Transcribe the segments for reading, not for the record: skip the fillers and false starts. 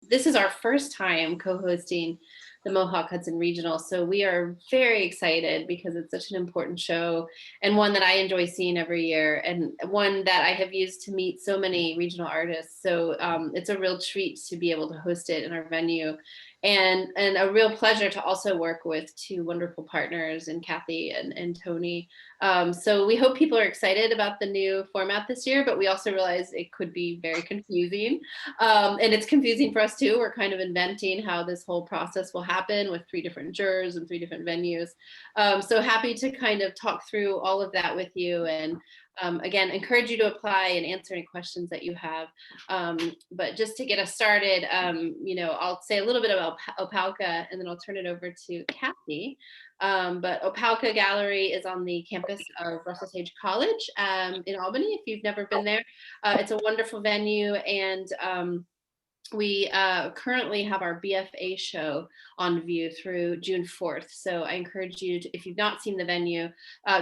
This is our first time co-hosting the Mohawk Hudson Regional, so we are very excited because it's such an important show and one that I enjoy seeing every year, and one that I have used to meet so many regional artists. So it's a real treat to be able to host it in our venue, and a real pleasure to also work with two wonderful partners in Kathy and Tony. So we hope people are excited about the new format this year, but we also realize it could be very confusing. And it's confusing for us too. We're kind of inventing how this whole process will happen with 3 different jurors and 3 different venues. So happy to kind of talk through all of that with you, and again, encourage you to apply and answer any questions that you have. But just to get us started, I'll say a little bit about Opelka, and then I'll turn it over to Kathy. But Opelka Gallery is on the campus of Russell Sage College in Albany. If you've never been there, it's a wonderful venue, and we currently have our BFA show on view through June 4th. So I encourage you to, if you've not seen the venue,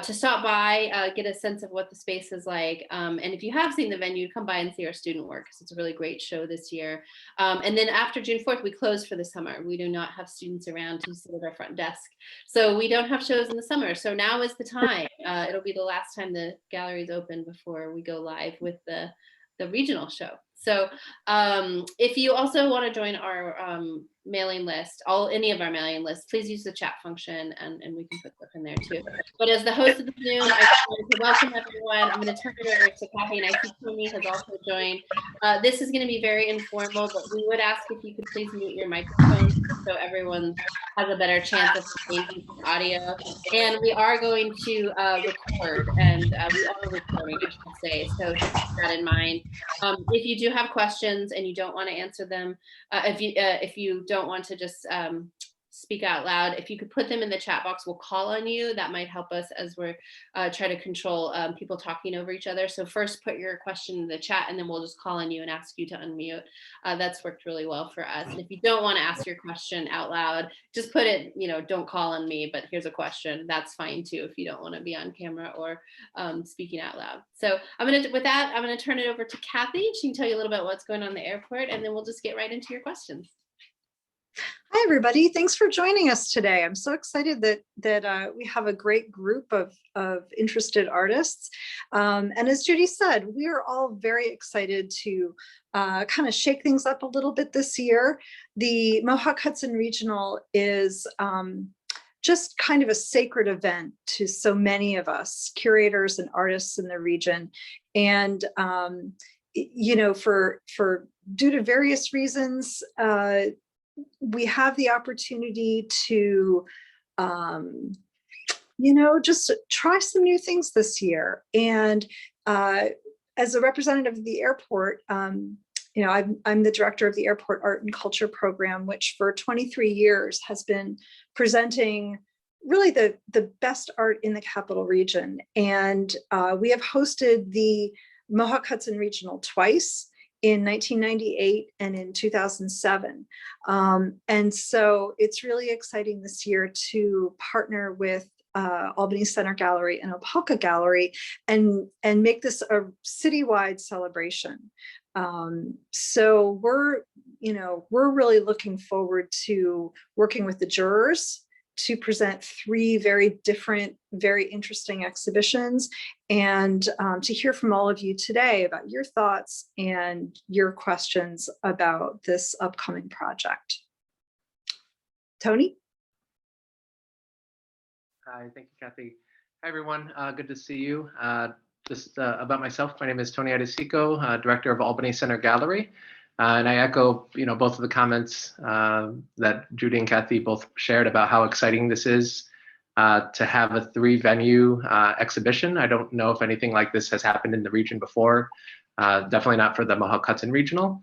to stop by, get a sense of what the space is like. And if you have seen the venue, come by and see our student work, because it's a really great show this year. And then after June 4th, we close for the summer. We do not have students around to sit at our front desk. So we don't have shows in the summer. So now is the time. It'll be the last time the gallery is open before we go live with the regional show. So if you also want to join our mailing list, any of our mailing lists, please use the chat function, and we can put stuff in there too. But as the host of the Zoom, I just wanted to welcome everyone. I'm going to turn it over to Kathy, and I see Tony has also joined. This is going to be very informal, but we would ask if you could please mute your microphones so everyone has a better chance of engaging with audio. And we are going to record, and we are recording, I should say, so just keep that in mind. If you do have questions and you don't want to answer them, if you don't want to just speak out loud, if you could put them in the chat box, we'll call on you. That might help us as we're trying to control people talking over each other. So first put your question in the chat, and then we'll just call on you and ask you to unmute. That's worked really well for us. And if you don't want to ask your question out loud, just put it, don't call on me, but here's a question. That's fine too, if you don't want to be on camera or speaking out loud. So with that, I'm going to turn it over to Kathy. She can tell you a little bit what's going on in the airport, and then we'll just get right into your questions. Hi, everybody. Thanks for joining us today. I'm so excited that we have a great group of interested artists. And as Judy said, we are all very excited to kind of shake things up a little bit this year. The Mohawk Hudson Regional is just kind of a sacred event to so many of us, curators and artists in the region. And for due to various reasons, we have the opportunity to, just try some new things this year. And as a representative of the airport, I'm the director of the Airport Art and Culture Program, which for 23 years has been presenting really the best art in the Capital Region. And we have hosted the Mohawk Hudson Regional twice, in 1998 and in 2007. And so it's really exciting this year to partner with Albany Center Gallery and Opelka Gallery and make this a citywide celebration. So we're really looking forward to working with the jurors to present 3 very different, very interesting exhibitions, and to hear from all of you today about your thoughts and your questions about this upcoming project. Tony? Hi, thank you, Kathy. Hi, everyone. Good to see you. Just about myself, my name is Tony Adesico, Director of Albany Center Gallery. And I echo, both of the comments that Judy and Kathy both shared about how exciting this is to have a 3-venue exhibition. I don't know if anything like this has happened in the region before. Definitely not for the Mohawk Hudson Regional.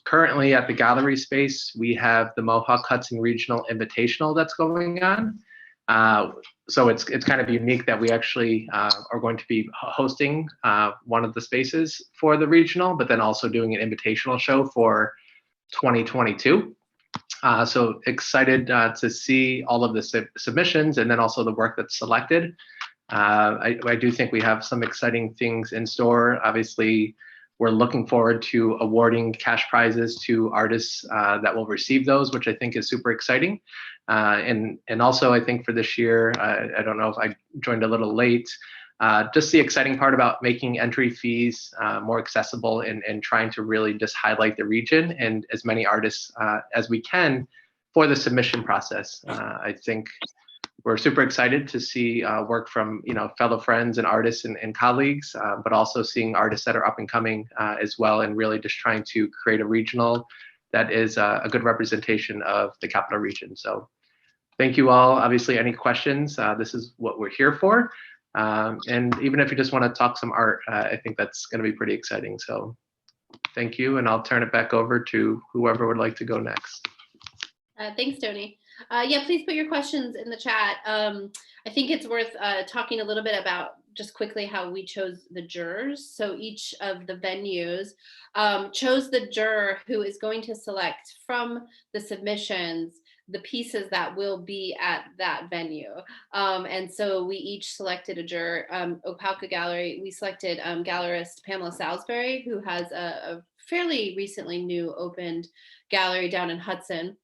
Currently at the gallery space, we have the Mohawk Hudson Regional Invitational that's going on. So it's kind of unique that we actually are going to be hosting one of the spaces for the regional, but then also doing an invitational show for 2022. So excited to see all of the submissions and then also the work that's selected. I do think we have some exciting things in store. Obviously, we're looking forward to awarding cash prizes to artists that will receive those, which I think is super exciting. And also, I think for this year, I don't know if I joined a little late, just the exciting part about making entry fees more accessible and trying to really just highlight the region and as many artists as we can for the submission process. I think we're super excited to see work from fellow friends and artists and colleagues, but also seeing artists that are up and coming as well, and really just trying to create a regional that is a good representation of the capital region. So thank you all. Obviously, any questions, this is what we're here for. And even if you just want to talk some art, I think that's going to be pretty exciting. So thank you, and I'll turn it back over to whoever would like to go next. Thanks, Tony. Yeah, please put your questions in the chat. I think it's worth talking a little bit about just quickly how we chose the jurors. So each of the venues chose the juror who is going to select from the submissions the pieces that will be at that venue. And so we each selected a juror. Opalka Gallery, we selected gallerist Pamela Salisbury, who has a fairly recently new opened gallery down in Hudson.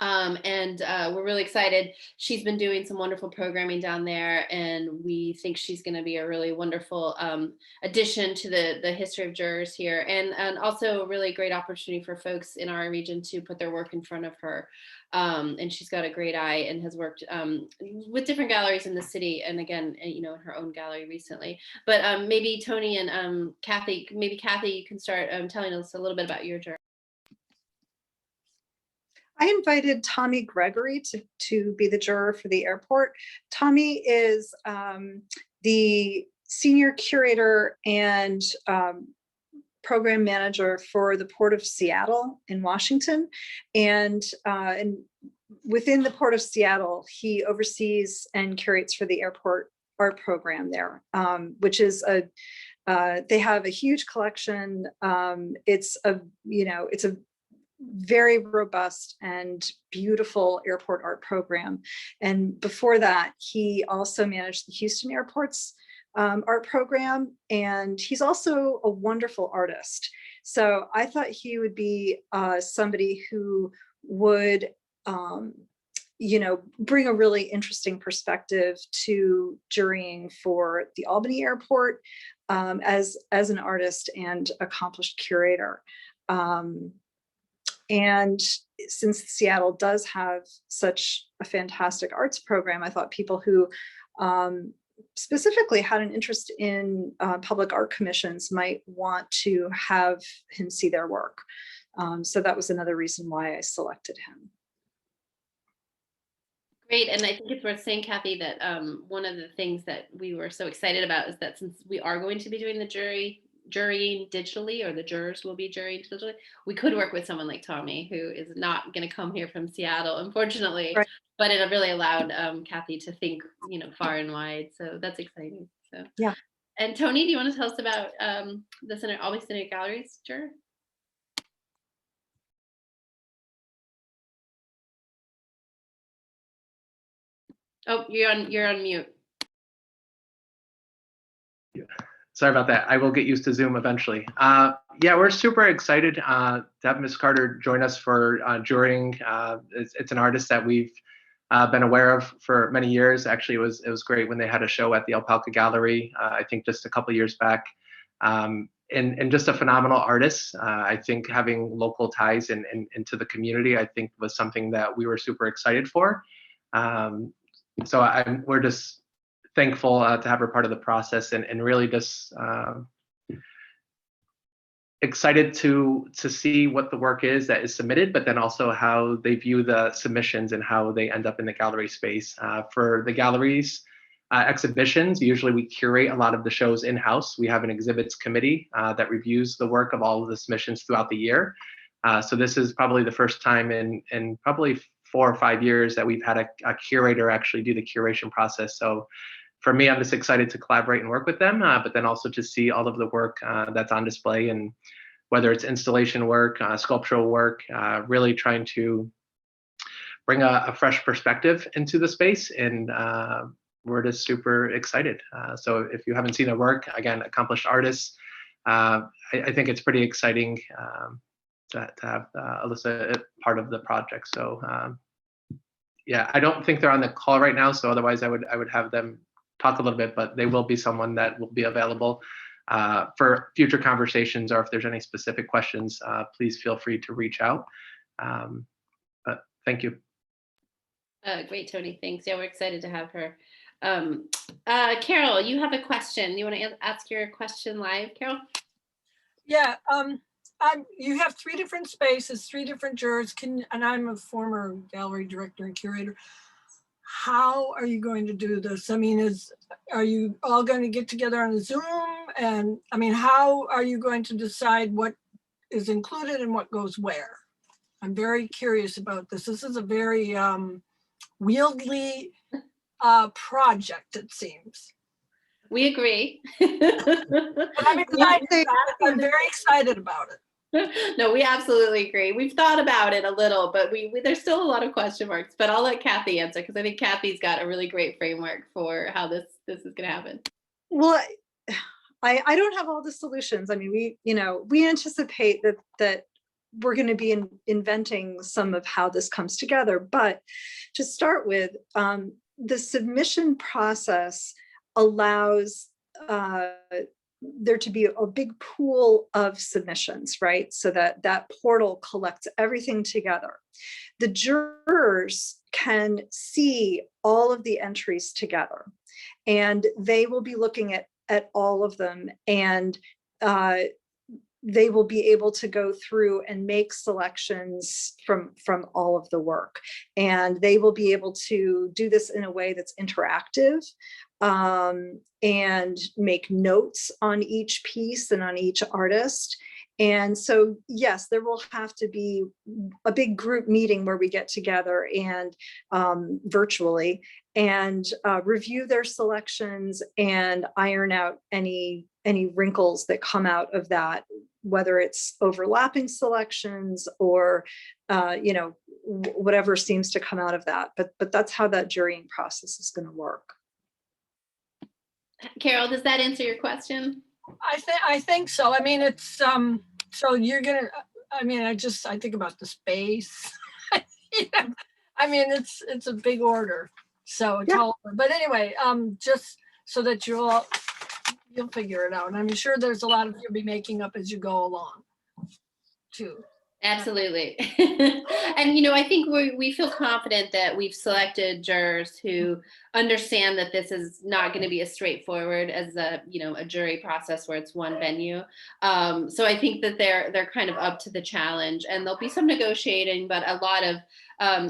And we're really excited. She's been doing some wonderful programming down there, and we think she's going to be a really wonderful addition to the history of jurors here, and also a really great opportunity for folks in our region to put their work in front of her. And she's got a great eye and has worked with different galleries in the city, and again, in her own gallery recently. But maybe Tony and Kathy, you can start telling us a little bit about your juror. I invited Tommy Gregory to be the juror for the airport. Tommy is the senior curator and program manager for the Port of Seattle in Washington. And within the Port of Seattle, he oversees and curates for the airport art program there, which is they have a huge collection. It's a very robust and beautiful airport art program. And before that, he also managed the Houston Airport's art program. And he's also a wonderful artist. So I thought he would be somebody who would, bring a really interesting perspective to jurying for the Albany Airport as an artist and accomplished curator. And since Seattle does have such a fantastic arts program, I thought people who specifically had an interest in public art commissions might want to have him see their work. So that was another reason why I selected him. Great, and I think it's worth saying, Kathy, that one of the things that we were so excited about is that since we are going to be doing the jurying digitally, or the jurors will be jurying digitally, we could work with someone like Tommy, who is not going to come here from Seattle, unfortunately. Right. But it really allowed Kathy to think, far and wide. So that's exciting. So yeah. And Tony, do you want to tell us about the Albany Center Galleries juror? Oh, you're on mute. Yeah. Sorry about that. I will get used to Zoom eventually. Yeah, we're super excited to have Ms. Carter join us for jurying. It's an artist that we've been aware of for many years. Actually, it was great when they had a show at the Opalka Gallery, I think just a couple years back. And just a phenomenal artist. I think having local ties into the community, I think, was something that we were super excited for. So we're just thankful to have her part of the process, and really just excited to see what the work is that is submitted, but then also how they view the submissions and how they end up in the gallery space. For the galleries exhibitions, usually we curate a lot of the shows in-house. We have an exhibits committee that reviews the work of all of the submissions throughout the year. So this is probably the first time in probably 4 or 5 years that we've had a curator actually do the curation process. So for me, I'm just excited to collaborate and work with them, but then also to see all of the work that's on display, and whether it's installation work, sculptural work, really trying to bring a fresh perspective into the space. And we're just super excited. So if you haven't seen their work, again, accomplished artists, I think it's pretty exciting to have Alyssa part of the project. So yeah, I don't think they're on the call right now, so otherwise I would have them talk a little bit, but they will be someone that will be available for future conversations, or if there's any specific questions, please feel free to reach out. But thank you. Great, Tony. Thanks. Yeah, we're excited to have her. Carol, you have a question. You want to ask your question live, Carol? Yeah, you have 3 different spaces, 3 different jurors. And I'm a former gallery director and curator. How are you going to do this? I mean, are you all going to get together on a Zoom? And I mean, how are you going to decide what is included and what goes where? I'm very curious about this. This is a very wieldy project, it seems. We agree. I'm excited about it. I'm very excited about it. No, we absolutely agree. We've thought about it a little, but there's still a lot of question marks. But I'll let Kathy answer, because I think Kathy's got a really great framework for how this is going to happen. Well, I don't have all the solutions. I mean, we anticipate that we're going to be inventing some of how this comes together. But to start with, the submission process allows there to be a big pool of submissions, right? So that portal collects everything together. The jurors can see all of the entries together, and they will be looking at all of them, and they will be able to go through and make selections from all of the work. And they will be able to do this in a way that's interactive, and make notes on each piece and on each artist. And so, yes, there will have to be a big group meeting where we get together and virtually and review their selections and iron out any wrinkles that come out of that, whether it's overlapping selections or whatever seems to come out of that. But that's how that jurying process is going to work. Carol, does that answer your question? I think so. I mean, it's so you're gonna. I mean, I think about the space. I mean, it's a big order. So it's all. But anyway, just so that you'll figure it out. And I'm sure there's a lot of you'll be making up as you go along, too. Absolutely. And, I think we feel confident that we've selected jurors who understand that this is not going to be as straightforward as a jury process where it's one venue. So I think that they're kind of up to the challenge, and there'll be some negotiating, but a lot of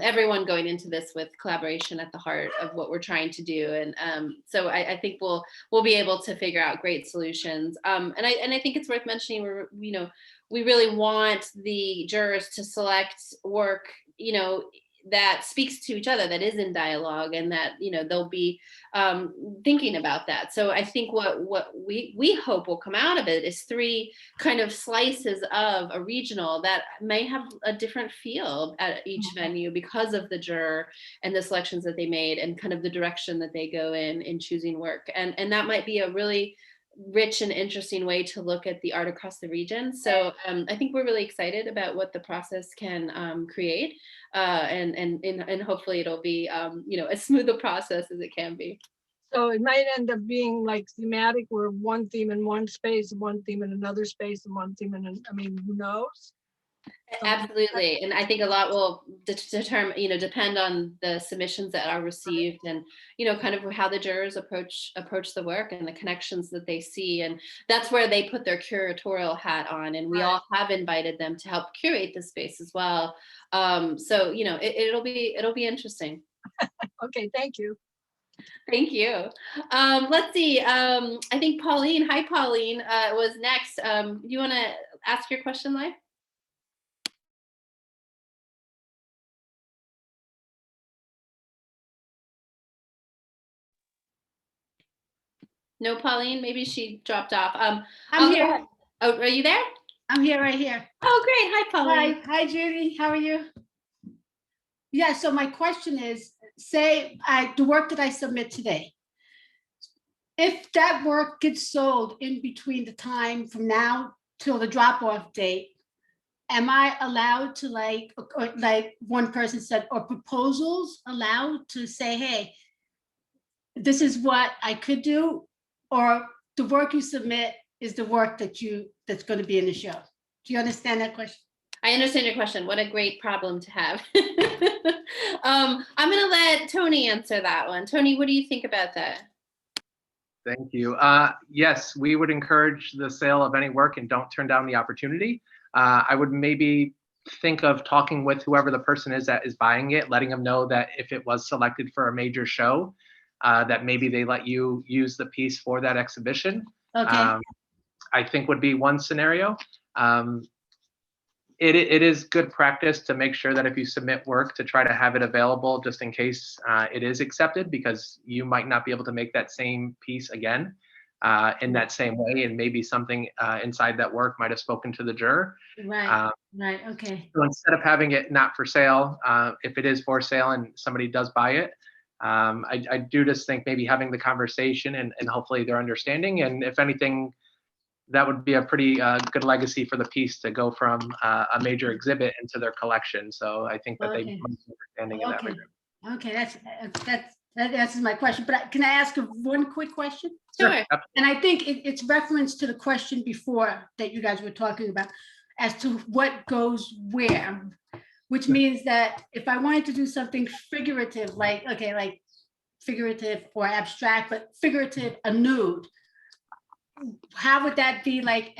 everyone going into this with collaboration at the heart of what we're trying to do. And so I think we'll be able to figure out great solutions. And I think it's worth mentioning, we really want the jurors to select work, that speaks to each other, that is in dialogue, and that, they'll be thinking about that. So I think what we hope will come out of it is 3 kind of slices of a regional that may have a different feel at each venue because of the juror and the selections that they made and kind of the direction that they go in choosing work. And that might be a really rich and interesting way to look at the art across the region. So I think we're really excited about what the process can create, and hopefully it'll be as smooth a process as it can be. So it might end up being like thematic, where one theme in one space, one theme in another space, and one theme who knows? Absolutely. And I think a lot will depend on the submissions that are received, and, kind of how the jurors approach the work and the connections that they see. And that's where they put their curatorial hat on. And we all have invited them to help curate the space as well. So, it'll be interesting. Okay, thank you. Thank you. Let's see. I think Pauline, hi Pauline, was next. You want to ask your question live? No, Pauline, maybe she dropped off. I'm here. Oh, are you there? I'm here, right here. Oh, great. Hi, Pauline. Hi, Judy. How are you? Yeah, so my question is, say the work that I submit today, if that work gets sold in between the time from now till the drop-off date, am I allowed to like one person said, or proposals allowed to say, hey, this is what I could do, or the work you submit is the work that's going to be in the show? Do you understand that question? I understand your question. What a great problem to have. I'm going to let Tony answer that one. Tony, what do you think about that? Thank you. Yes, we would encourage the sale of any work and don't turn down the opportunity. I would maybe think of talking with whoever the person is that is buying it, letting them know that if it was selected for a major show, that maybe they let you use the piece for that exhibition. Okay. I think would be one scenario. It is good practice to make sure that if you submit work to try to have it available just in case it is accepted, because you might not be able to make that same piece again in that same way, and maybe something inside that work might have spoken to the juror. Right. Right. Okay. So instead of having it not for sale, if it is for sale and somebody does buy it, I do just think maybe having the conversation and hopefully they're understanding, and if anything, that would be a pretty good legacy for the piece to go from a major exhibit into their collection. So I think that they Okay. might be understanding in that Okay. regard. Okay. That answers my question. But can I ask one quick question? Sure. Absolutely. And I think it's reference to the question before that you guys were talking about as to what goes where, which means that if I wanted to do something figurative, like figurative or abstract, but figurative, a nude, how would that be like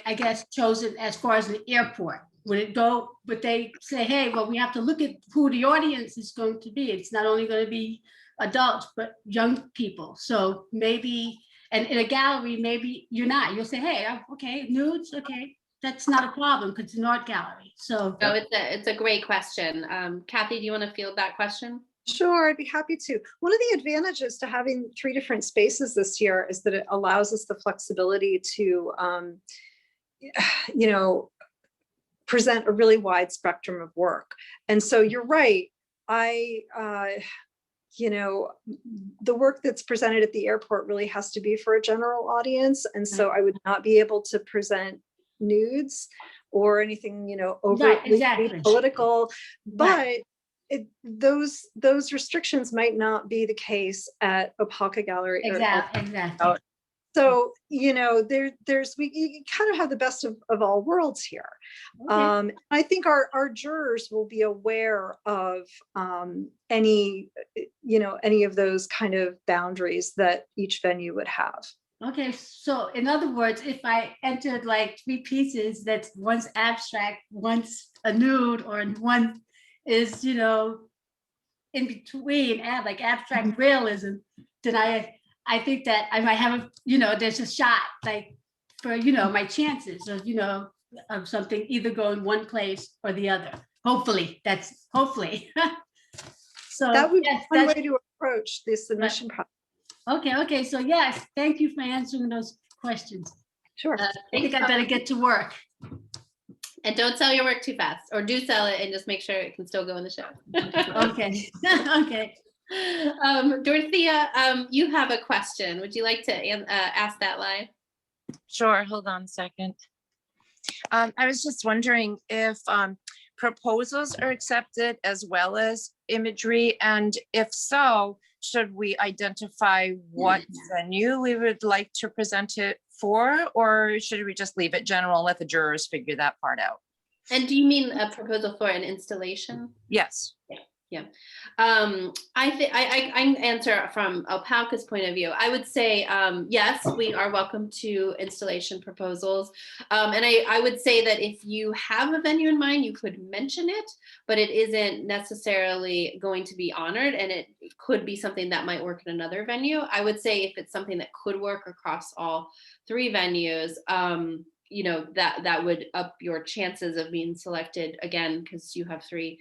I guess chosen as far as the airport? Would they say, hey, well, we have to look at who the audience is going to be. It's not only going to be adults, but young people. So maybe, and in a gallery, maybe you'll say, hey, okay, nudes, okay, that's not a problem because it's an art gallery. So Oh, it's a great question. Kathy, do you want to field that question? Sure, I'd be happy to. One of the advantages to having 3 different spaces this year is that it allows us the flexibility to, present a really wide spectrum of work. And so you're right. The work that's presented at the airport really has to be for a general audience. And so I would not be able to present nudes or anything, overtly exactly. political, but Right. those restrictions might not be the case at Opaka Gallery. Exactly. So, you kind of have the best of all worlds here. Okay. I think our jurors will be aware of any of those kind of boundaries that each venue would have. Okay, so in other words, if I entered like 3 pieces, that's one's abstract, one's a nude, or one is, in between, like abstract realism, then I think that I might have, there's a shot like for, my chances of something either going one place or the other. Hopefully. So That would yes, be one way to approach the submission process. Okay. So yes, thank you for answering those questions. Sure. I think I better get to work. And don't sell your work too fast, or do sell it and just make sure it can still go in the show. Okay. Okay. Dorothea, you have a question. Would you like to ask that live? Sure, hold on a second. I was just wondering if proposals are accepted as well as imagery, and if so, should we identify what venue we would like to present it for, or should we just leave it general and let the jurors figure that part out? And do you mean a proposal for an installation? Yes. Yeah. I can answer from Opaka's point of view. I would say, yes, we are welcome to installation proposals. And I would say that if you have a venue in mind, you could mention it, but it isn't necessarily going to be honored, and it could be something that might work in another venue. I would say if it's something that could work across all 3 venues, that would up your chances of being selected again, because you have three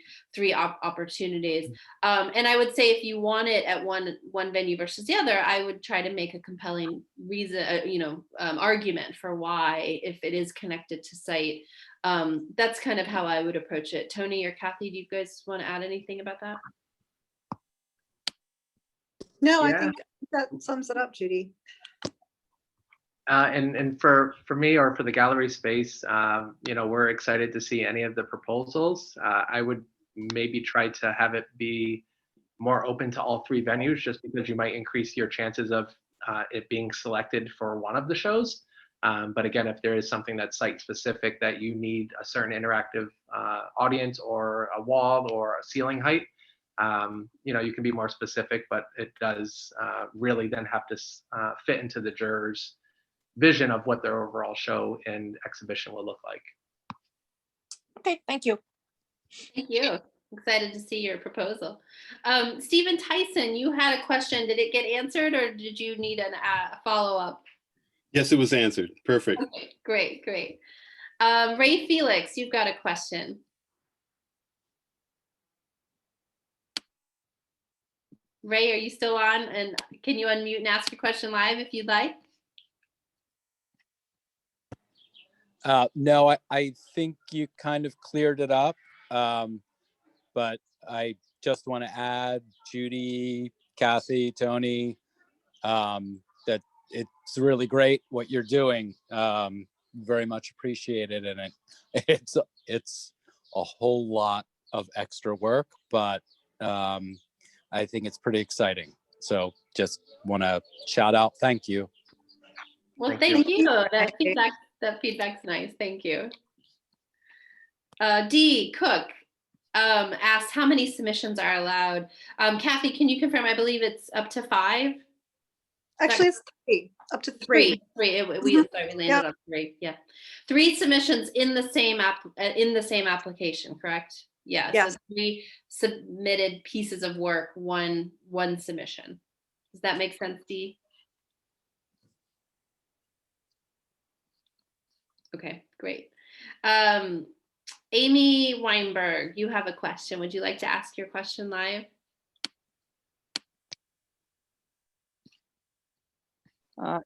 opportunities. And I would say if you want it at one venue versus the other, I would try to make a compelling reason, argument for why, if it is connected to site. That's kind of how I would approach it. Tony or Kathy, do you guys want to add anything about that? No, Yeah. I think that sums it up, Judy. And for me or for the gallery space, we're excited to see any of the proposals. I would maybe try to have it be more open to all three venues, just because you might increase your chances of it being selected for one of the shows. But again, if there is something that's site specific that you need a certain interactive audience or a wall or a ceiling height, you can be more specific, but it does really then have to fit into the jurors' vision of what their overall show and exhibition will look like. Okay, thank you. Thank you. Excited to see your proposal. Stephen Tyson, you had a question. Did it get answered, or did you need a follow-up? Yes, it was answered. Perfect. Okay, great, great. Ray Felix, you've got a question. Ray, are you still on? And can you unmute and ask your question live if you'd like? No, I think you kind of cleared it up. But I just want to add, Judy, Kathy, Tony, that it's really great what you're doing. Very much appreciated, and it's a whole lot of extra work, but I think it's pretty exciting. So just want to shout out, thank you. Well, thank you. That feedback's nice. Thank you. D. Cook asked how many submissions are allowed. Kathy, can you confirm? I believe it's up to 5. Actually, it's 3, up to 3. We landed on 3. Yeah, 3 submissions in the same application, correct? Yeah. Yes. So 3 submitted pieces of work, one submission. Does that make sense, Dee? Okay, great. Amy Weinberg, you have a question. Would you like to ask your question live?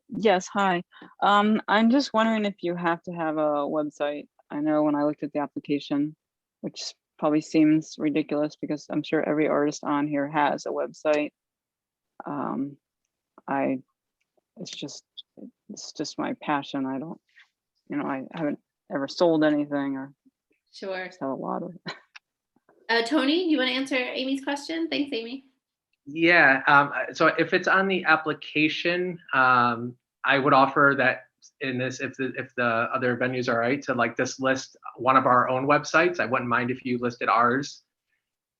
Yes, hi. I'm just wondering if you have to have a website. I know when I looked at the application, which probably seems ridiculous because I'm sure every artist on here has a website. It's just my passion. I don't, I haven't ever sold anything or Sure. sell a lot of it. Tony, you want to answer Amy's question? Thanks, Amy. Yeah, so if it's on the application, I would offer that in this, if the other venues are right, to just list one of our own websites. I wouldn't mind if you listed ours,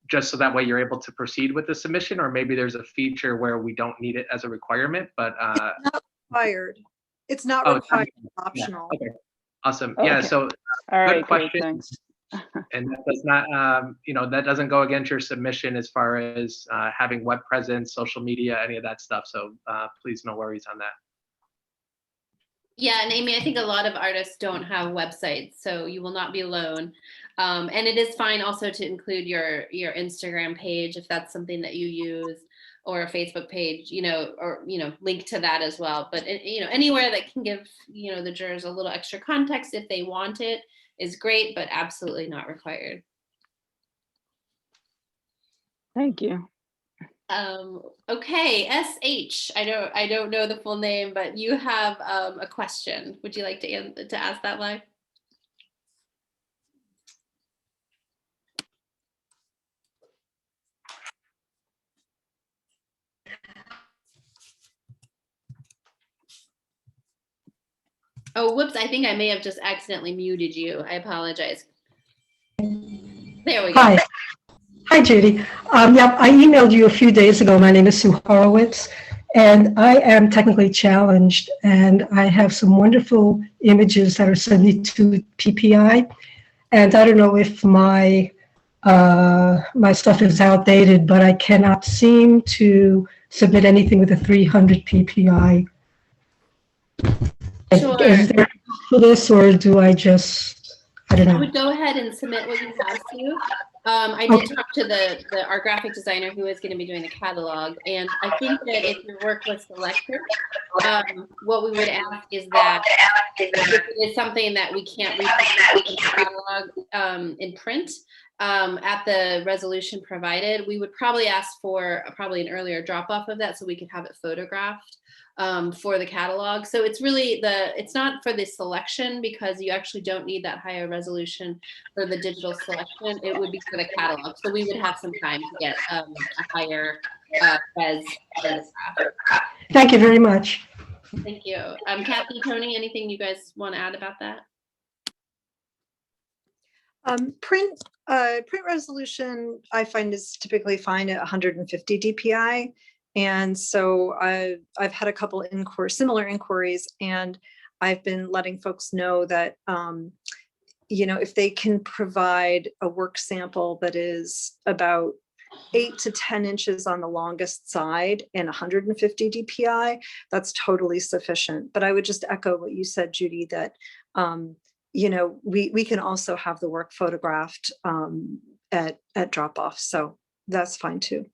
just so that way you're able to proceed with the submission, or maybe there's a feature where we don't need it as a requirement, but It's not required. It's not Oh, required, it's it's optional. okay, awesome. Oh, Yeah, okay. so All right, great, question. thanks. And that does not, that doesn't go against your submission as far as having web presence, social media, any of that stuff. So please, no worries on that. Yeah, and Amy, I think a lot of artists don't have websites, so you will not be alone. And it is fine also to include your Instagram page if that's something that you use, or a Facebook page, or link to that as well. But anywhere that can give the jurors a little extra context if they want it is great, but absolutely not required. Thank you. Okay, SH, I don't know the full name, but you have a question. Would you like to ask that live? Oh, whoops, I think I may have just accidentally muted you. I apologize. There we go. Hi. Hi, Judy. Yep, I emailed you a few days ago. My name is Sue Horowitz, and I am technically challenged, and I have some wonderful images that are 72 PPI, and I don't know if my stuff is outdated, but I cannot seem to submit anything with a 300 PPI. Sure. Is there for this, or do I just, I don't know. I would go ahead and submit what you have to. I did talk to our graphic designer who is going to be doing the catalog, and I think that if your work was selected, what we would ask is that if it is something that we can't reproduce in the catalog in print, at the resolution provided, we would probably ask for probably an earlier drop off of that so we could have it photographed for the catalog. So it's really it's not for the selection, because you actually don't need that higher resolution for the digital selection. It would be for the catalog. So we would have some time to get a higher res photograph. Thank you very much. Thank you. Kathy, Tony, anything you guys want to add about that? Print resolution I find is typically fine at 150 DPI. And so I've had a couple similar inquiries, and I've been letting folks know that, if they can provide a work sample that is about 8 to 10 inches on the longest side and 150 DPI, that's totally sufficient. But I would just echo what you said, Judy, that, we can also have the work photographed at drop off. So that's fine too.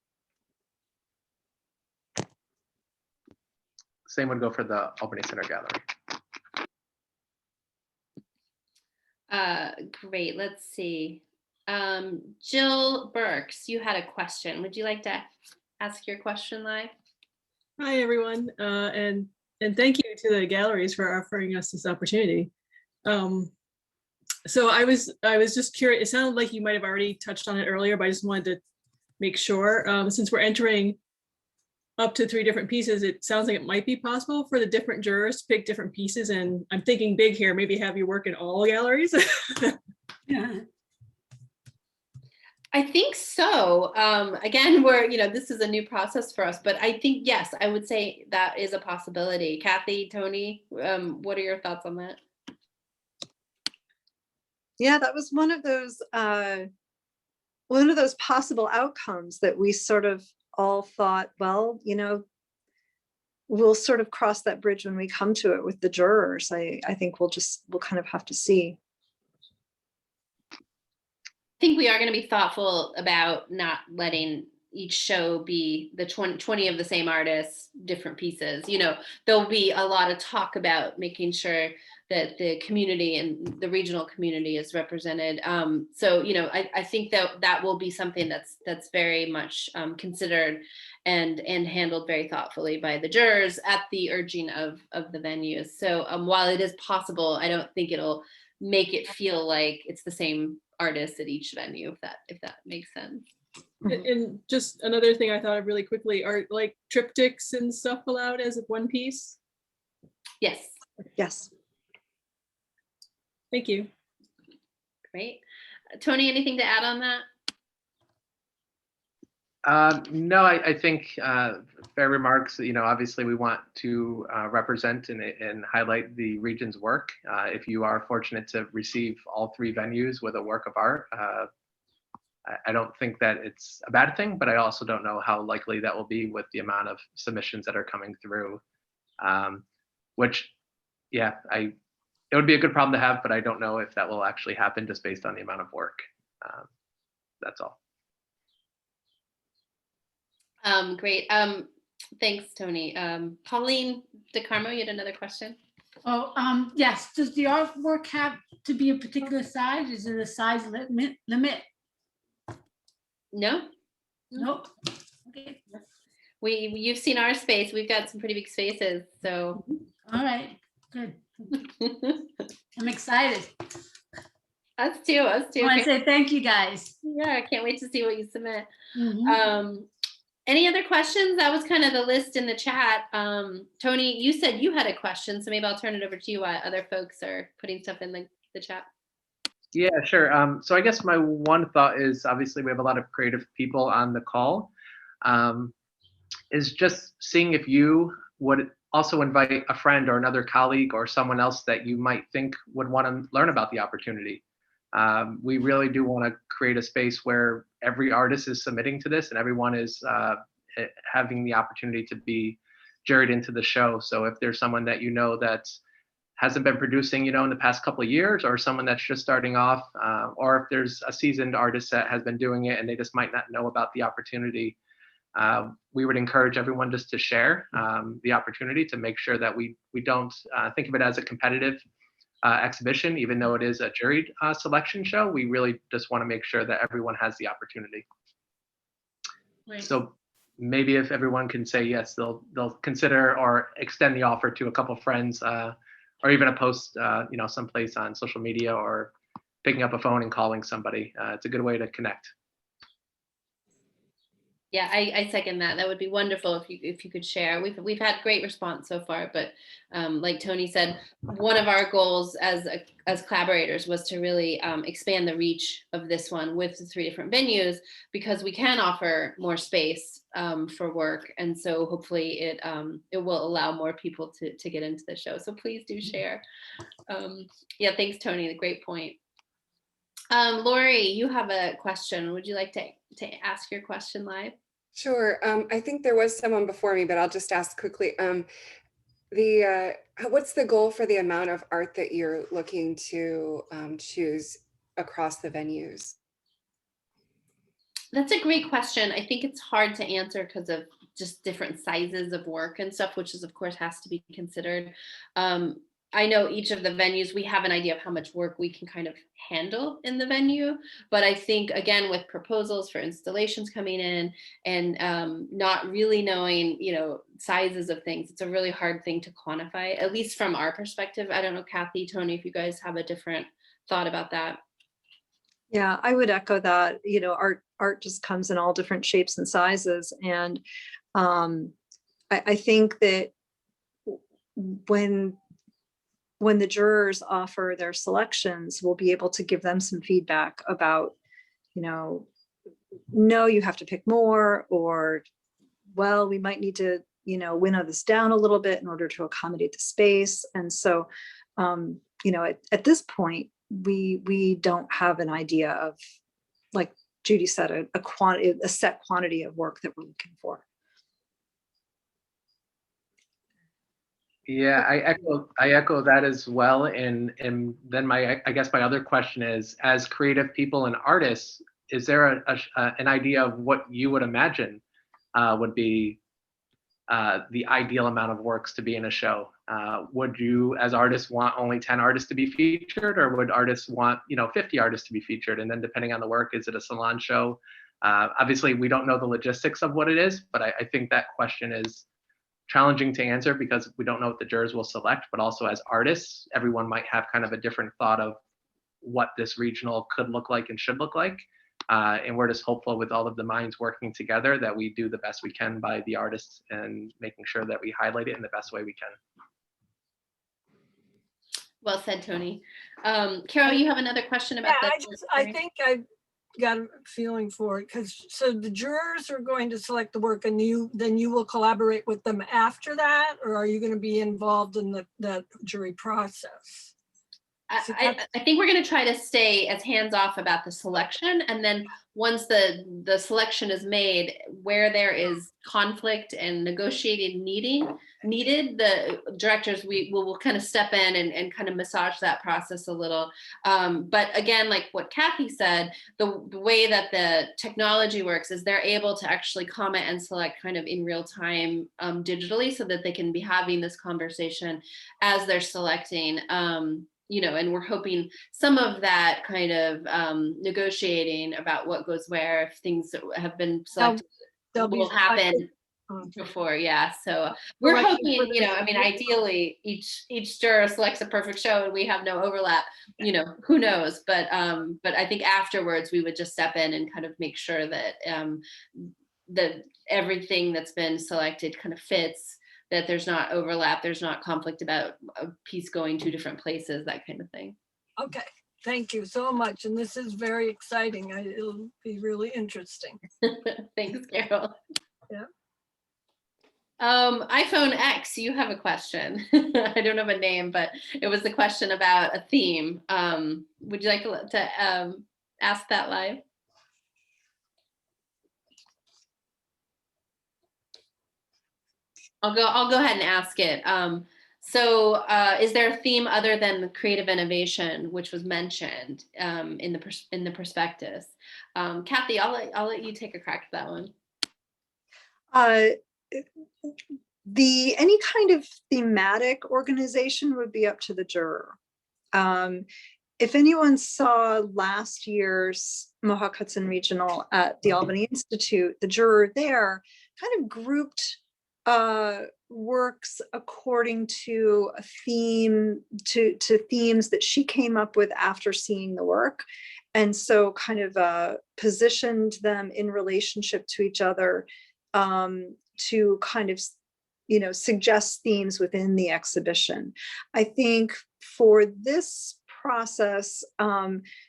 Same would go for the Albany Center Gallery. Great, let's see. Jill Burks, you had a question. Would you like to ask your question live? Hi, everyone. And thank you to the galleries for offering us this opportunity. So I was just curious. It sounded like you might have already touched on it earlier, but I just wanted to make sure, since we're entering up to 3 different pieces, it sounds like it might be possible for the different jurors to pick different pieces. And I'm thinking big here, maybe have you work in all galleries. Yeah. I think so. Again, this is a new process for us, but I think, yes, I would say that is a possibility. Kathy, Tony, what are your thoughts on that? Yeah, that was one of those possible outcomes that we sort of all thought, well, we'll sort of cross that bridge when we come to it with the jurors. I think we'll kind of have to see. I think we are going to be thoughtful about not letting each show be the 20 of the same artists, different pieces. There'll be a lot of talk about making sure that the community and the regional community is represented. So, I think that will be something that's very much considered and handled very thoughtfully by the jurors at the urging of the venues. So while it is possible, I don't think it'll make it feel like it's the same artists at each venue, if that makes sense. And just another thing I thought of really quickly, are like triptychs and stuff allowed as one piece? Yes. Yes. Thank you. Great. Tony, anything to add on that? No, I think fair remarks. Obviously we want to represent and highlight the region's work. If you are fortunate to receive all 3 venues with a work of art, I don't think that it's a bad thing, but I also don't know how likely that will be with the amount of submissions that are coming through. Which, yeah, it would be a good problem to have, but I don't know if that will actually happen just based on the amount of work. That's all. Great. Thanks, Tony. Pauline DeCarmo, you had another question? Oh, yes. Does the artwork have to be a particular size? Is it a size limit? No. Nope. Okay. You've seen our space. We've got some pretty big spaces. So. All right. Good. I'm excited. Us too. I want to say thank you, guys. Yeah, I can't wait to see what you submit. Mm-hmm. Any other questions? That was kind of the list in the chat. Tony, you said you had a question, so maybe I'll turn it over to you while other folks are putting stuff in the chat. Yeah, sure. So I guess my one thought is, obviously we have a lot of creative people on the call, is just seeing if you would also invite a friend or another colleague or someone else that you might think would want to learn about the opportunity. We really do want to create a space where every artist is submitting to this and everyone is having the opportunity to be juried into the show. So if there's someone that that hasn't been producing, in the past couple of years, or someone that's just starting off, or if there's a seasoned artist that has been doing it and they just might not know about the opportunity, we would encourage everyone just to share the opportunity to make sure that we don't think of it as a competitive exhibition, even though it is a jury selection show. We really just want to make sure that everyone has the opportunity. Great. So maybe if everyone can say yes, they'll consider or extend the offer to a couple friends, or even a post, someplace on social media, or picking up a phone and calling somebody. It's a good way to connect. Yeah, I second that. That would be wonderful if you could share. We've had great response so far, but like Tony said, one of our goals as collaborators was to really expand the reach of this one with the 3 different venues, because we can offer more space for work, and so hopefully it will allow more people to get into the show. So please do share. Yeah, thanks, Tony. Great point. Lori, you have a question. Would you like to ask your question live? Sure. I think there was someone before me, but I'll just ask quickly. What's the goal for the amount of art that you're looking to choose across the venues? That's a great question. I think it's hard to answer because of just different sizes of work and stuff, which is, of course, has to be considered. I know each of the venues, we have an idea of how much work we can kind of handle in the venue. But I think, again, with proposals for installations coming in and not really knowing, sizes of things, it's a really hard thing to quantify, at least from our perspective. I don't know, Kathy, Tony, if you guys have a different thought about that. Yeah, I would echo that. Art just comes in all different shapes and sizes. And I think that when the jurors offer their selections, we'll be able to give them some feedback about, no, you have to pick more, or, well, we might need to, winnow this down a little bit in order to accommodate the space. And so, at this point, we don't have an idea of, like Judy said, a set quantity of work that we're looking for. Yeah, I echo that as well. And then I guess my other question is, as creative people and artists, is there an idea of what you would imagine would be the ideal amount of works to be in a show? Would you, as artists, want only 10 artists to be featured, or would artists want 50 artists to be featured? And then depending on the work, is it a salon show? Obviously, we don't know the logistics of what it is, but I think that question is challenging to answer because we don't know what the jurors will select. But also, as artists, everyone might have kind of a different thought of what this regional could look like and should look like. And we're just hopeful, with all of the minds working together, that we do the best we can by the artists and making sure that we highlight it in the best way we can. Well said, Tony. Carol, you have another question about Yeah, this? I think I got a feeling for it, because so the jurors are going to select the work, and then you will collaborate with them after that, or are you going to be involved in the jury process? I think we're going to try to stay as hands-off about the selection, and then once the selection is made, where there is conflict and negotiated needed, the directors will kind of step in and kind of massage that process a little. But again, like what Kathy said, the way that the technology works is they're able to actually comment and select kind of in real time digitally, so that they can be having this conversation as they're selecting. And we're hoping some of that kind of negotiating about what goes where, if things that have been selected will happen before. Yeah. So we're hoping, ideally each juror selects a perfect show and we have no overlap, who knows, but I think afterwards we would just step in and kind of make sure that that everything that's been selected kind of fits, that there's not overlap, there's not conflict about a piece going 2 different places, that kind of thing. Okay, thank you so much. And this is very exciting. It'll be really interesting. Thanks, Carol. Yeah. iPhone X, you have a question. I don't have a name, but it was a question about a theme. Would you like to ask that live? I'll go ahead and ask it. So is there a theme other than the creative innovation, which was mentioned in the prospectus? Kathy, I'll let you take a crack at that one. Any kind of thematic organization would be up to the juror. If anyone saw last year's Mohawk Hudson Regional at the Albany Institute, the juror there kind of grouped works according to a theme, to themes that she came up with after seeing the work. And so kind of positioned them in relationship to each other to kind of, you know, suggest themes within the exhibition. I think for this process,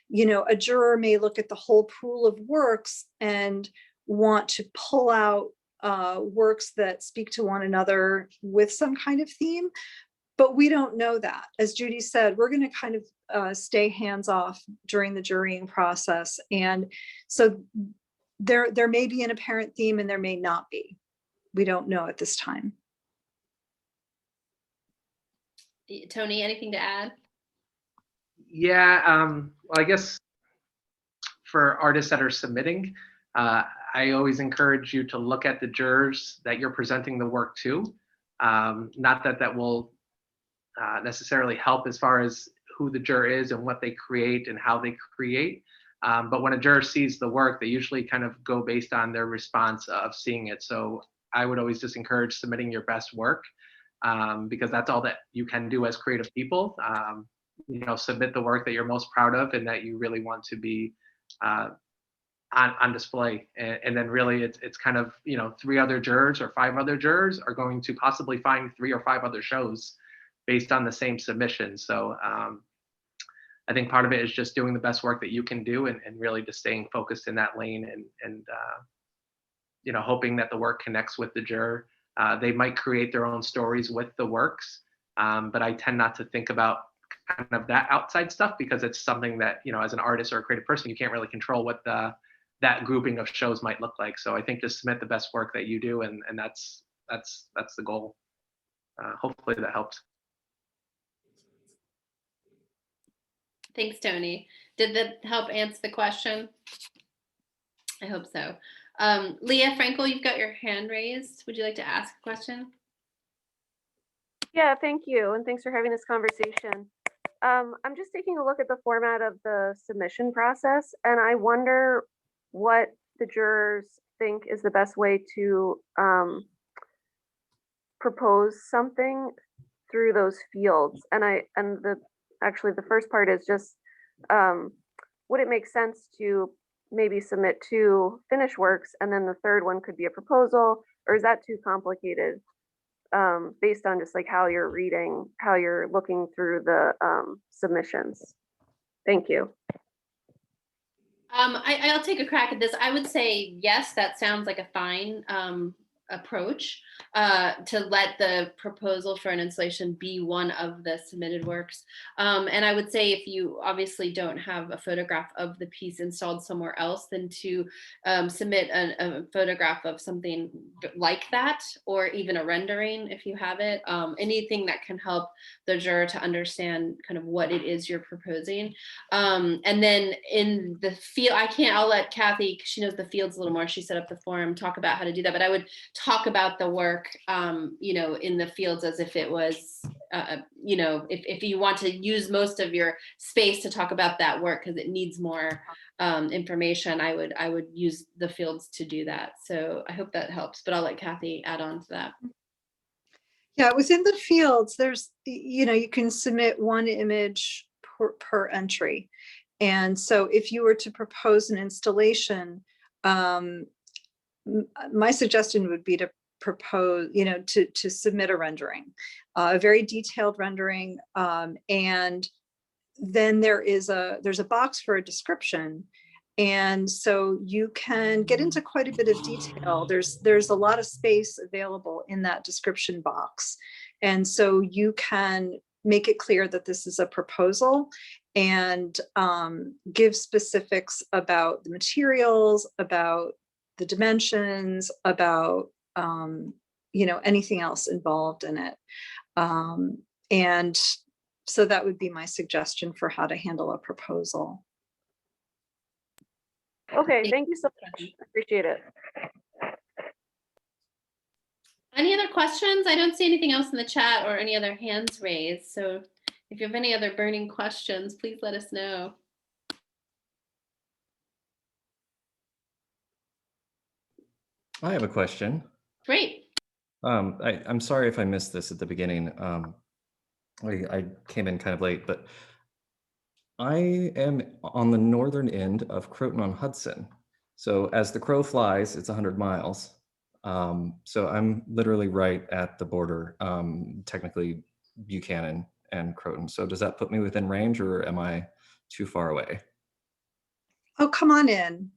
you know, a juror may look at the whole pool of works and want to pull out works that speak to one another with some kind of theme, but we don't know that. As Judy said, we're going to kind of stay hands off during the jurying process. And so there may be an apparent theme and there may not be. We don't know at this time. Tony, anything to add? Yeah, well, I guess for artists that are submitting, I always encourage you to look at the jurors that you're presenting the work to. Not that that will necessarily help as far as who the juror is and what they create and how they create. But when a juror sees the work, they usually kind of go based on their response of seeing it. So I would always just encourage submitting your best work because that's all that you can do as creative people. You know, submit the work that you're most proud of and that you really want to be on display. And then really it's kind of, you know, 3 other jurors or 5 other jurors are going to possibly find 3 or 5 other shows based on the same submission. So I think part of it is just doing the best work that you can do and really just staying focused in that lane and you know, hoping that the work connects with the juror. They might create their own stories with the works, but I tend not to think about kind of that outside stuff because it's something that, you know, as an artist or a creative person, you can't really control what that grouping of shows might look like. So I think just submit the best work that you do, and that's the goal. Hopefully that helps. Thanks, Tony. Did that help answer the question? I hope so. Leah Frankel, you've got your hand raised. Would you like to ask a question? Yeah, thank you. And thanks for having this conversation. I'm just taking a look at the format of the submission process, and I wonder what the jurors think is the best way to propose something through those fields. And actually the first part is just, would it make sense to maybe submit 2 finished works and then the third one could be a proposal, or is that too complicated based on just like how you're reading, how you're looking through the submissions? Thank you. I'll take a crack at this. I would say, yes, that sounds like a fine approach to let the proposal for an installation be one of the submitted works. And I would say if you obviously don't have a photograph of the piece installed somewhere else, then to submit a photograph of something like that, or even a rendering if you have it, anything that can help the juror to understand kind of what it is you're proposing. And then in the field, I'll let Kathy, because she knows the fields a little more, she set up the forum, talk about how to do that, but I would talk about the work, you know, in the fields as if it was, you know, if you want to use most of your space to talk about that work because it needs more information, I would use the fields to do that. So I hope that helps, but I'll let Kathy add on to that. Yeah, within the fields, there's, you know, you can submit 1 image per entry. And so if you were to propose an installation, my suggestion would be to propose, you know, to submit a rendering, a very detailed rendering. And then there's a box for a description. And so you can get into quite a bit of detail. There's a lot of space available in that description box. And so you can make it clear that this is a proposal and give specifics about the materials, about the dimensions, about you know, anything else involved in it. And so that would be my suggestion for how to handle a proposal. Okay, thank you so much. I appreciate it. Any other questions? I don't see anything else in the chat or any other hands raised. So If you have any other burning questions, please let us know. I have a question. Great. I'm sorry if I missed this at the beginning. I came in kind of late, but I am on the northern end of Croton-on-Hudson. So as the crow flies, it's 100 miles. So I'm literally right at the border, technically Buchanan and Croton. So does that put me within range, or am I too far away? Oh, come on in.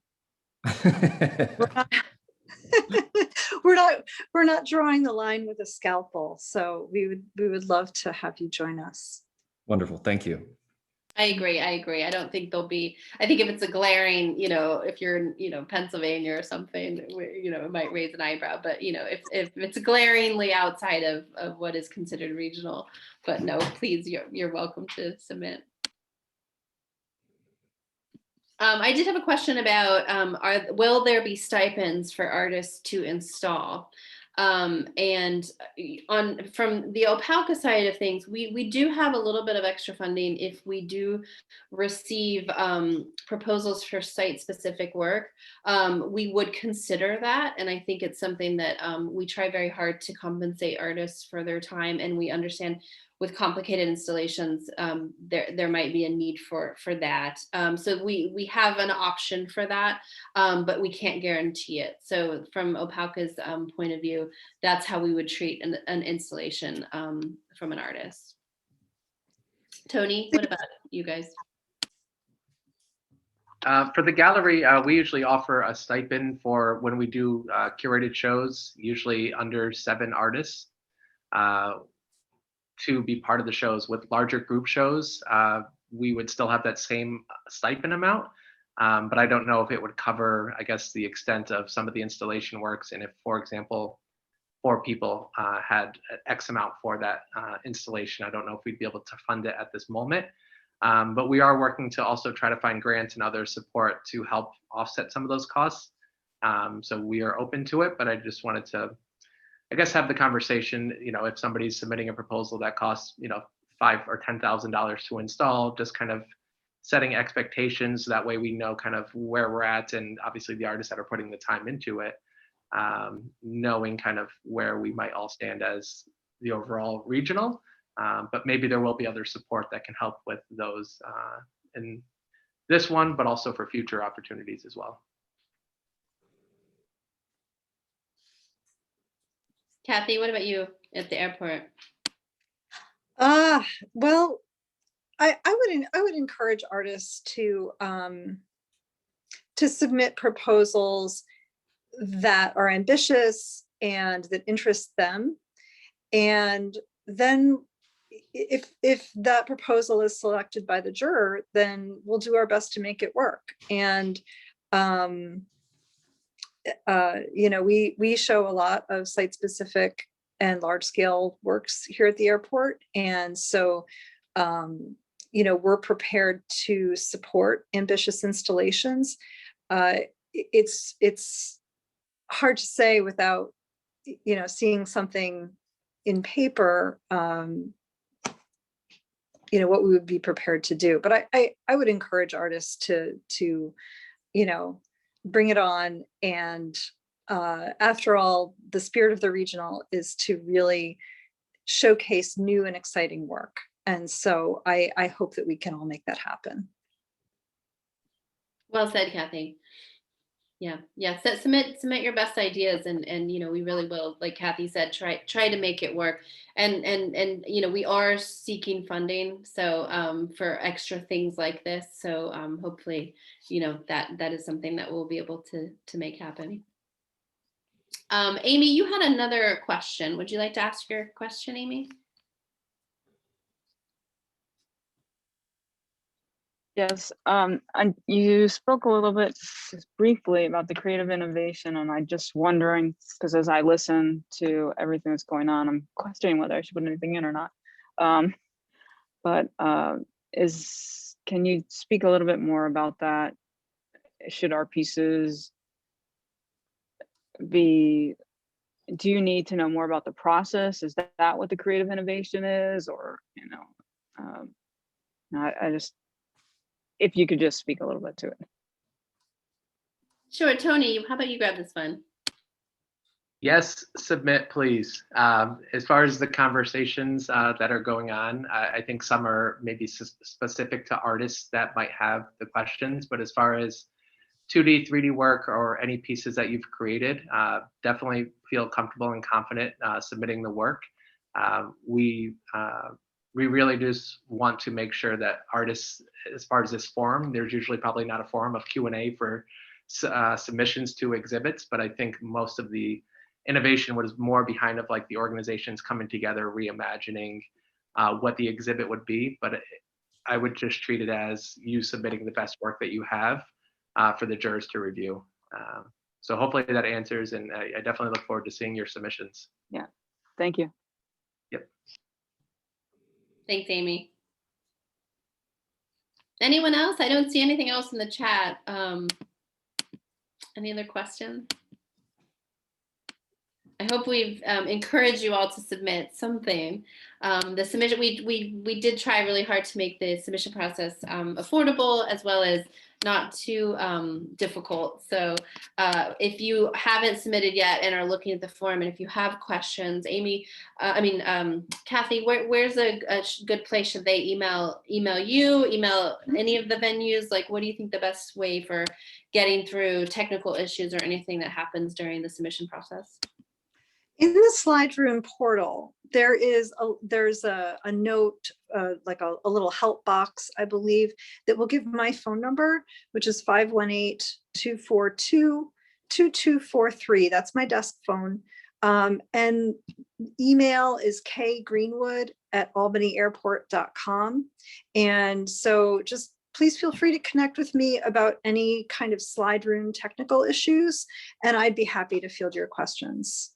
We're not drawing the line with a scalpel. So we would love to have you join us. Wonderful. Thank you. I agree. I don't think there'll be, I think if it's a glaring, if you're in, Pennsylvania or something, it might raise an eyebrow, but if it's glaringly outside of what is considered regional, but no, please, you're welcome to submit. I did have a question about, will there be stipends for artists to install? And from the Opelka side of things, we do have a little bit of extra funding if we do receive proposals for site-specific work. We would consider that, and I think it's something that we try very hard to compensate artists for their time, and we understand with complicated installations, there might be a need for that. So we have an option for that, but we can't guarantee it. So from Opelka's point of view, that's how we would treat an installation from an artist. Tony, what about you guys? For the gallery, we usually offer a stipend for when we do curated shows, usually under 7 artists, to be part of the shows. With larger group shows, we would still have that same stipend amount, but I don't know if it would cover, I guess, the extent of some of the installation works. And if, for example, 4 people had X amount for that installation, I don't know if we'd be able to fund it at this moment. But we are working to also try to find grants and other support to help offset some of those costs. So we are open to it, but I just wanted to, I guess, have the conversation, if somebody's submitting a proposal that costs, $5,000 or $10,000 to install, just kind of setting expectations. That way we know kind of where we're at, and obviously the artists that are putting the time into it, knowing kind of where we might all stand as the overall regional. But maybe there will be other support that can help with those in this one, but also for future opportunities as well. Kathy, what about you at the airport? Well, I would encourage artists to submit proposals that are ambitious and that interest them. And then if that proposal is selected by the juror, then we'll do our best to make it work. And we show a lot of site-specific and large-scale works here at the airport, and so we're prepared to support ambitious installations. It's hard to say without seeing something in paper, what we would be prepared to do. But I would encourage artists to bring it on. And after all, the spirit of the regional is to really showcase new and exciting work. And so I hope that we can all make that happen. Well said, Kathy. Yeah. So submit your best ideas, and we really will, like Kathy said, try to make it work. And we are seeking funding, so for extra things like this. So hopefully, that is something that we'll be able to make happen. Amy, you had another question. Would you like to ask your question, Amy? Yes, and you spoke a little bit just briefly about the creative innovation, and I'm just wondering, because as I listen to everything that's going on, I'm questioning whether I should put anything in or not. Can you speak a little bit more about that? Should our pieces be, do you need to know more about the process? Is that what the creative innovation is, or, I just, if you could just speak a little bit to it. Sure, Tony, how about you grab this one? Yes, submit, please. As far as the conversations that are going on, I think some are maybe specific to artists that might have the questions, but as far as 2D, 3D work or any pieces that you've created, definitely feel comfortable and confident submitting the work. We really just want to make sure that artists, as far as this forum, there's usually probably not a forum of Q&A for submissions to exhibits, but I think most of the innovation was more behind of like the organizations coming together, reimagining what the exhibit would be. But I would just treat it as you submitting the best work that you have for the jurors to review. So hopefully that answers, and I definitely look forward to seeing your submissions. Yeah, thank you. Yep. Thanks, Amy. Anyone else? I don't see anything else in the chat. Any other questions? I hope we've encouraged you all to submit something. The submission, we did try really hard to make the submission process affordable as well as not too difficult. So if you haven't submitted yet and are looking at the form, and if you have questions, Amy, Kathy, where's a good place? Should they email you, email any of the venues? Like, what do you think the best way for getting through technical issues or anything that happens during the submission process? In the slide room portal, there's a note, like a little help box, I believe, that will give my phone number, which is 518-242-2243. That's my desk phone. And email is kgreenwood@albany-airport.com. And so just please feel free to connect with me about any kind of slide room technical issues, and I'd be happy to field your questions.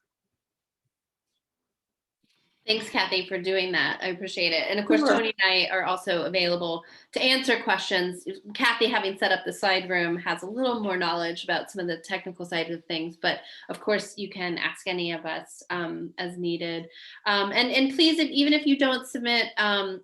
Thanks, Kathy, for doing that. I appreciate it. And of course, Tony and I are also available to answer questions. Kathy, having set up the slide room, has a little more knowledge about some of the technical side of things, but of course you can ask any of us as needed. And please, even if you don't submit,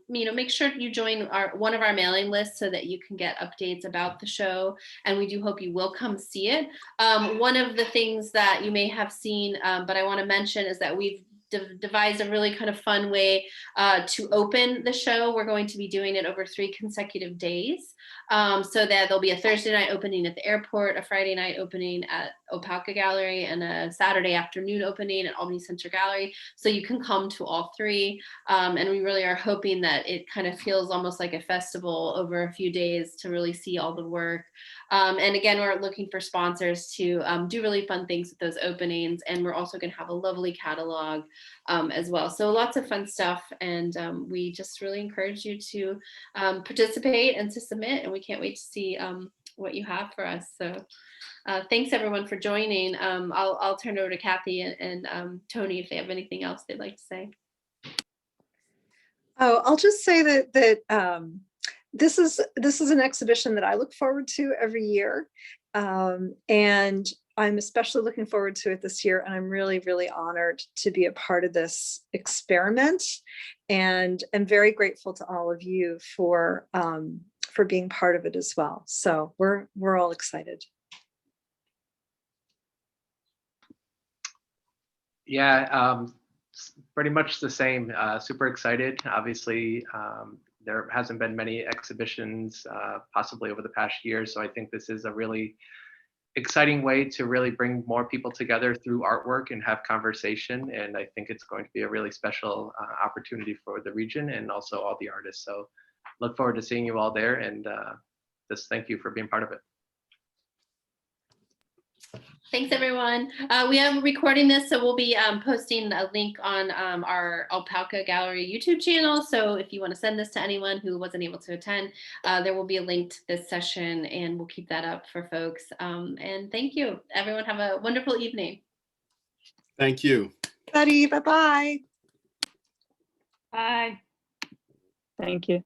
make sure you join one of our mailing lists so that you can get updates about the show. And we do hope you will come see it. One of the things that you may have seen, but I want to mention, is that we've devised a really kind of fun way to open the show. We're going to be doing it over 3 consecutive days, so that there'll be a Thursday night opening at the airport, a Friday night opening at Opelka Gallery, and a Saturday afternoon opening at Albany Center Gallery. So you can come to all 3, and we really are hoping that it kind of feels almost like a festival over a few days to really see all the work. And again, we're looking for sponsors to do really fun things with those openings, and we're also going to have a lovely catalog as well. So lots of fun stuff, and we just really encourage you to participate and to submit, and we can't wait to see what you have for us. So thanks everyone for joining. I'll turn it over to Kathy and Tony if they have anything else they'd like to say. Oh, I'll just say that this is an exhibition that I look forward to every year, and I'm especially looking forward to it this year. And I'm really, really honored to be a part of this experiment, and I'm very grateful to all of you for being part of it as well. So we're all excited. Yeah, pretty much the same. Super excited. Obviously, there hasn't been many exhibitions possibly over the past year. So I think this is a really exciting way to really bring more people together through artwork and have conversation. And I think it's going to be a really special opportunity for the region and also all the artists. So look forward to seeing you all there, and just thank you for being part of it. Thanks, everyone. We are recording this, so we'll be posting a link on our Opelka Gallery YouTube channel. So if you want to send this to anyone who wasn't able to attend, there will be a link to this session, and we'll keep that up for folks. And thank you. Everyone have a wonderful evening. Thank you. Bye-bye. Bye. Thank you.